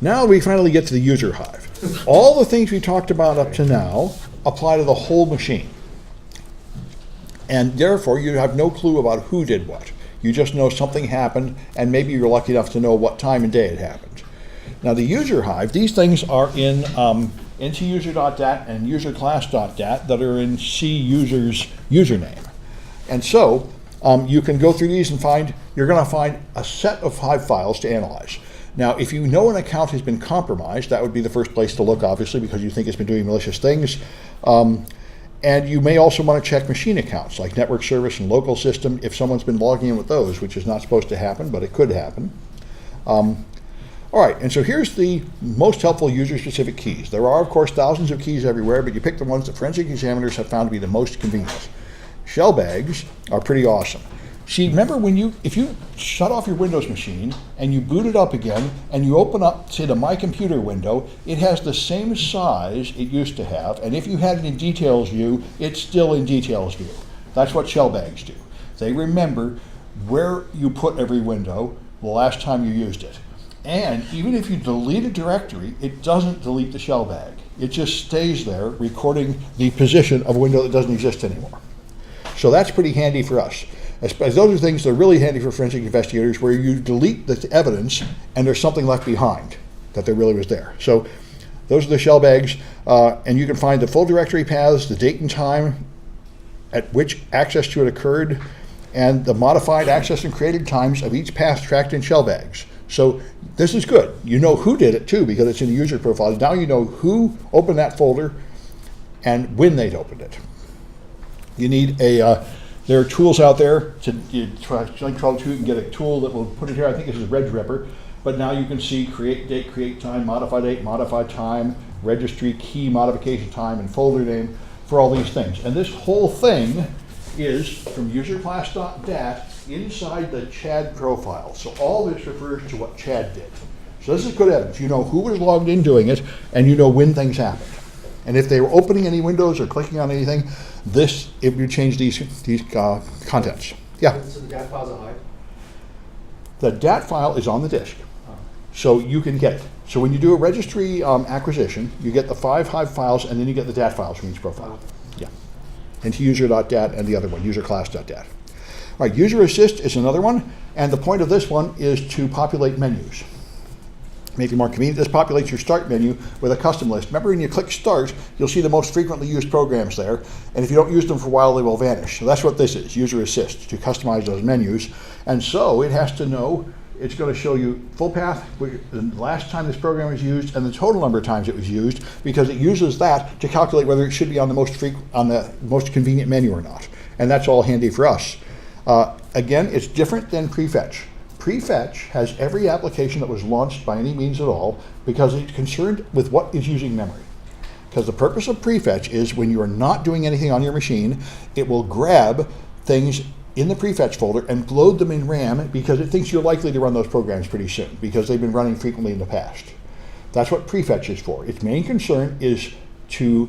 Now we finally get to the user hive. All the things we talked about up to now apply to the whole machine. And therefore, you have no clue about who did what. You just know something happened, and maybe you're lucky enough to know what time and day it happened. Now the user hive, these things are in into-user.dat and user-class.dat that are in C user's username. And so you can go through these and you're going to find a set of hive files to analyze. Now, if you know an account has been compromised, that would be the first place to look, obviously, because you think it's been doing malicious things. And you may also want to check machine accounts, like network service and local system, if someone's been logging in with those, which is not supposed to happen, but it could happen. All right, and so here's the most helpful user-specific keys. There are, of course, thousands of keys everywhere, but you pick the ones that forensic examiners have found to be the most convenient. Shellbags are pretty awesome. See, remember if you shut off your Windows machine and you boot it up again and you open up, say, the My Computer window, it has the same size it used to have, and if you had it in Details View, it's still in Details View. That's what Shellbags do. They remember where you put every window the last time you used it. And even if you delete a directory, it doesn't delete the shellbag. It just stays there, recording the position of a window that doesn't exist anymore. So that's pretty handy for us. Those are things that are really handy for forensic investigators, where you delete the evidence and there's something left behind that there really was there. So those are the shellbags, and you can find the full directory paths, the date and time at which access to it occurred, and the modified access and created times of each path tracked in shellbags. So this is good. You know who did it too, because it's in the user profile. Now you know who opened that folder and when they'd opened it. You need there are tools out there to troubleshoot and get a tool that will put it here. I think this is Reg Ripper, but now you can see create date, create time, modify date, modify time, registry, key modification time, and folder name for all these things. And this whole thing is from user-class.dat inside the Chad profile. So all this refers to what Chad did. So this is good evidence. You know who was logged in doing it, and you know when things happened. And if they were opening any windows or clicking on anything, it would change these contents. Yeah? So the DAT file's a hive? The DAT file is on the disk. So you can get it. So when you do a registry acquisition, you get the 5 hive files, and then you get the DAT files from each profile. Yeah. Into user.dat and the other one, user-class.dat. All right, UserAssist is another one, and the point of this one is to populate menus. Make it more convenient. This populates your start menu with a custom list. Remember, when you click start, you'll see the most frequently used programs there, and if you don't use them for a while, they will vanish. So that's what this is, UserAssist, to customize those menus. And so it has to know, it's going to show you full path, the last time this program was used, and the total number of times it was used, because it uses that to calculate whether it should be on the most convenient menu or not. And that's all handy for us. Again, it's different than Prefetch. Prefetch has every application that was launched by any means at all, because it's concerned with what is using memory. Because the purpose of Prefetch is when you are not doing anything on your machine, it will grab things in the Prefetch folder and load them in RAM, because it thinks you're likely to run those programs pretty soon, because they've been running frequently in the past. That's what Prefetch is for. Its main concern is to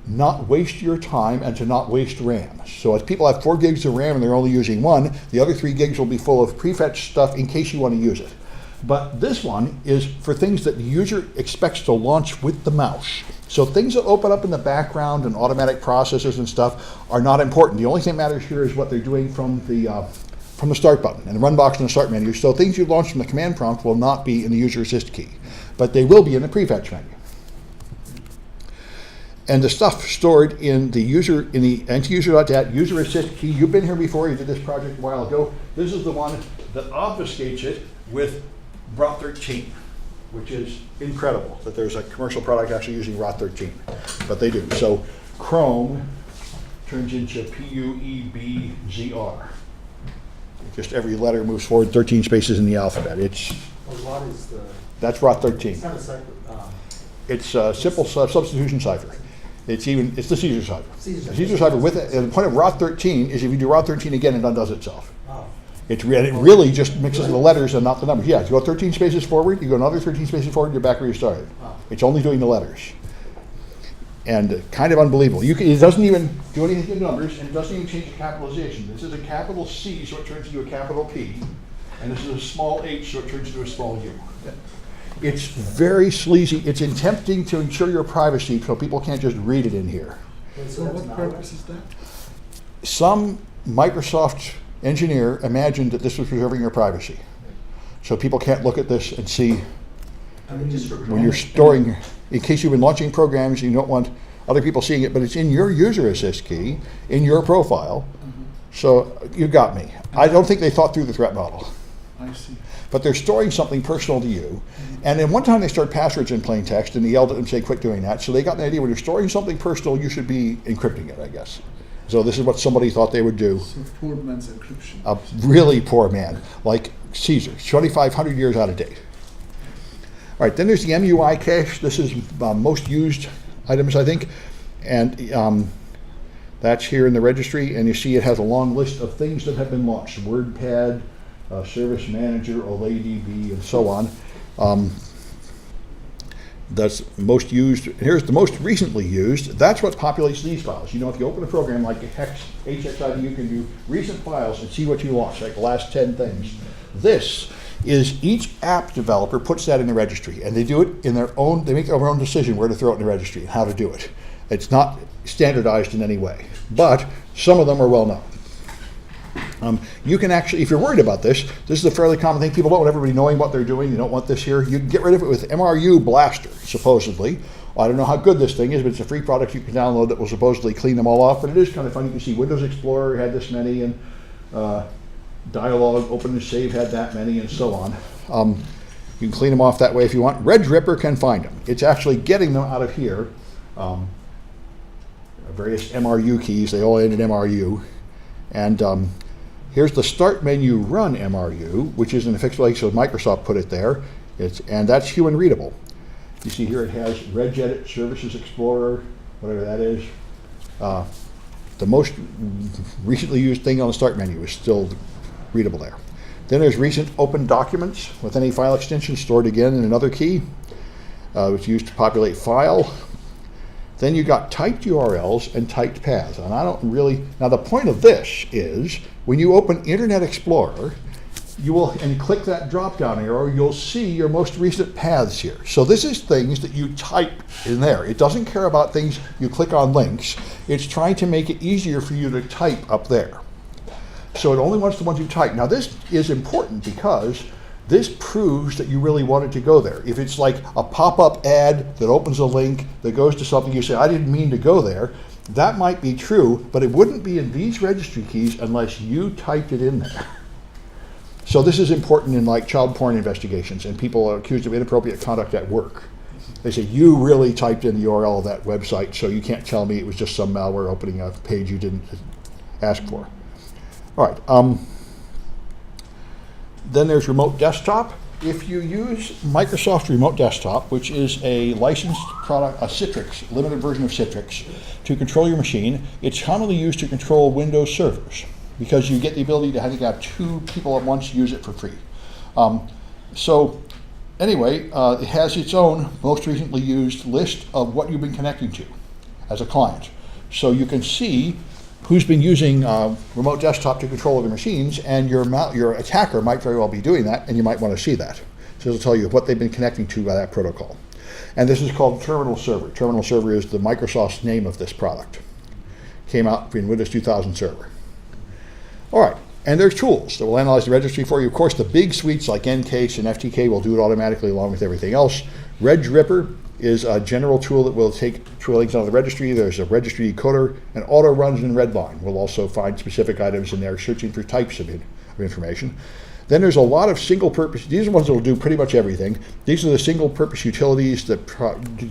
not waste your time and to not waste RAM. So if people have 4 gigs of RAM and they're only using 1, the other 3 gigs will be full of Prefetch stuff in case you want to use it. But this one is for things that the user expects to launch with the mouse. So things that open up in the background and automatic processes and stuff are not important. The only thing that matters here is what they're doing from the start button and the run box and the start menu. So things you launch from the command prompt will not be in the user assist key, but they will be in the Prefetch menu. And the stuff stored in the user.dat user assist key. You've been here before. You did this project a while ago. This is the one that obfuscates it with ROT13, which is incredible that there's a commercial product actually using ROT13, but they do. So Chrome turns into PUEBZR. Just every letter moves forward 13 spaces in the alphabet. That's ROT13. It's not a cipher. It's a simple substitution cipher. It's the Caesar cipher. Caesar cipher with it. And the point of ROT13 is if you do ROT13 again, it undoes itself. Oh. It really just mixes the letters and not the numbers. Yeah, if you go 13 spaces forward, you go another 13 spaces forward, you're back where you started. Oh. It's only doing the letters. And kind of unbelievable. It doesn't even do anything to numbers, and it doesn't even change the capitalization. This is a capital C, so it turns into a capital P. And this is a small h, so it turns into a small u. It's very sleazy. It's attempting to ensure your privacy so people can't just read it in here. So what purpose is that? Some Microsoft engineer imagined that this was preserving your privacy. So people can't look at this and see when you're storing, in case you've been launching programs, you don't want other people seeing it, but it's in your UserAssist key, in your profile. So you got me. I don't think they thought through the threat model. I see. But they're storing something personal to you. And then one time they stored passwords in plain text, and they yelled at them, say, quit doing that. So they got the idea when you're storing something personal, you should be encrypting it, I guess. So this is what somebody thought they would do. So poor man's encryption. A really poor man, like Caesar, 2,500 years out of date. All right, then there's the MUI cache. This is most used items, I think. And that's here in the registry. And you see it has a long list of things that have been launched. WordPad, Service Manager, OLADB, and so on. That's most used. Here's the most recently used. That's what populates these files. You know, if you open a program like HXID, you can do recent files and see what you launched, like the last 10 things. This is each app developer puts that in the registry, and they do it in their own, they make their own decision where to throw it in the registry and how to do it. It's not standardized in any way, but some of them are well known. You can actually, if you're worried about this is a fairly common thing. People don't want everybody knowing what they're doing. You don't want this here. You can get rid of it with MRU Blaster, supposedly. I don't know how good this thing is, but it's a free product you can download that will supposedly clean them all off. But it is kind of fun. You can see Windows Explorer had this many, and Dialog, Open and Save had that many, and so on. You can clean them off that way if you want. Reg-Ripper can find them. It's actually getting them out of here. Various MRU keys, they all end in MRU. And here's the Start Menu Run MRU, which is in a fixed way, so Microsoft put it there. And that's human readable. You see here it has regedit, Services Explorer, whatever that is. The most recently used thing on the Start menu is still readable there. Then there's recent open documents with any file extension stored again in another key, which is used to populate file. Then you got typed URLs and typed paths. And I don't really, now the point of this is when you open Internet Explorer, you will, and click that drop down arrow, you'll see your most recent paths here. So this is things that you type in there. It doesn't care about things you click on links. It's trying to make it easier for you to type up there. So it only wants the ones you type. Now this is important because this proves that you really wanted to go there. If it's like a pop-up ad that opens a link that goes to something you say, I didn't mean to go there, that might be true, but it wouldn't be in these registry keys unless you typed it in there. So this is important in like child porn investigations, and people are accused of inappropriate conduct at work. They say, you really typed in the URL of that website, so you can't tell me it was just some malware opening a page you didn't ask for. All right. Then there's Remote Desktop. If you use Microsoft Remote Desktop, which is a licensed product, a Citrix, limited version of Citrix, to control your machine, it's commonly used to control Windows servers because you get the ability to have 2 people at once use it for free. So anyway, it has its own most recently used list of what you've been connecting to as a client. So you can see who's been using remote desktop to control other machines, and your attacker might very well be doing that, and you might want to see that. So it'll tell you what they've been connecting to by that protocol. And this is called Terminal Server. Terminal Server is the Microsoft's name of this product. Came out in Windows 2000 Server. All right, and there's tools that will analyze the registry for you. Of course, the big suites like Ncase and FTK will do it automatically along with everything else. Reg-Ripper is a general tool that will take things out of the registry. There's a registry decoder, and auto runs in Redline. We'll also find specific items in there searching for types of information. Then there's a lot of single-purpose, these are the ones that will do pretty much everything. These are the single-purpose utilities that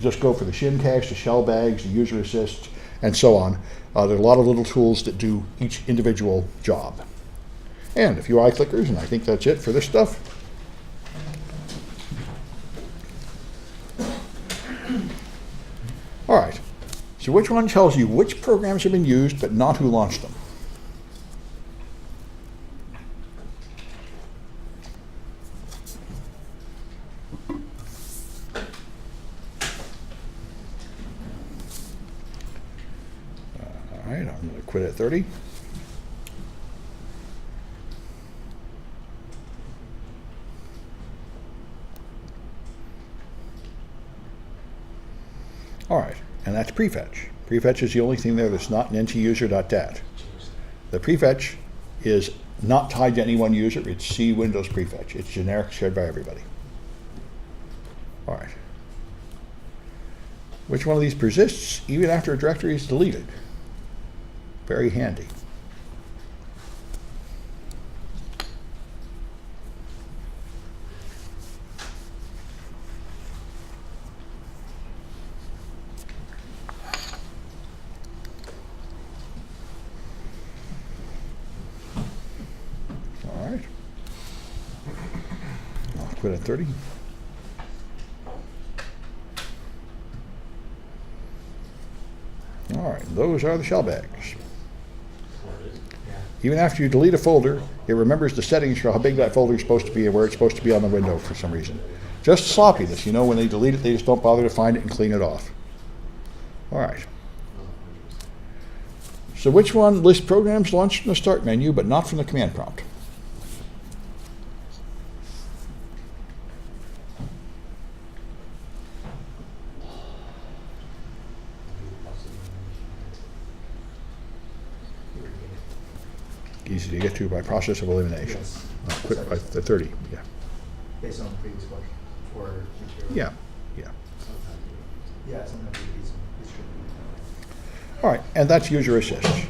just go for the shim cache, the Shellbags, the UserAssist, and so on. There are a lot of little tools that do each individual job. And a few eye-clickers, and I think that's it for this stuff. All right, so which one tells you which programs have been used but not who launched them? All right, I'm going to quit at 30. All right, and that's Prefetch. Prefetch is the only thing there that's not an NTuser.dat. The Prefetch is not tied to any one user. It's C Windows Prefetch. It's generic, shared by everybody. All right. Which one of these persists even after a directory is deleted? Very handy. All right. I'll quit at 30. All right, those are the shellbags. Even after you delete a folder, it remembers the settings for how big that folder is supposed to be and where it's supposed to be on the window for some reason. Just sloppiness, you know, when they delete it, they just don't bother to find it and clean it off. All right. So which one lists programs launched from the start menu but not from the command prompt? Easy to get to by process of elimination. Yes. I'll quit by the 30, yeah. Based on the previous question for material. Yeah, yeah. Yeah, sometimes these should be. All right, and that's UserAssist.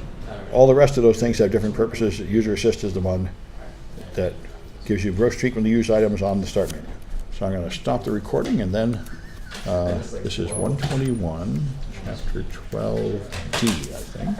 All the rest of those things have different purposes. UserAssist is the one that gives you gross treatment to use items on the start menu. So I'm going to stop the recording, and then this is 121, chapter 12D, I think.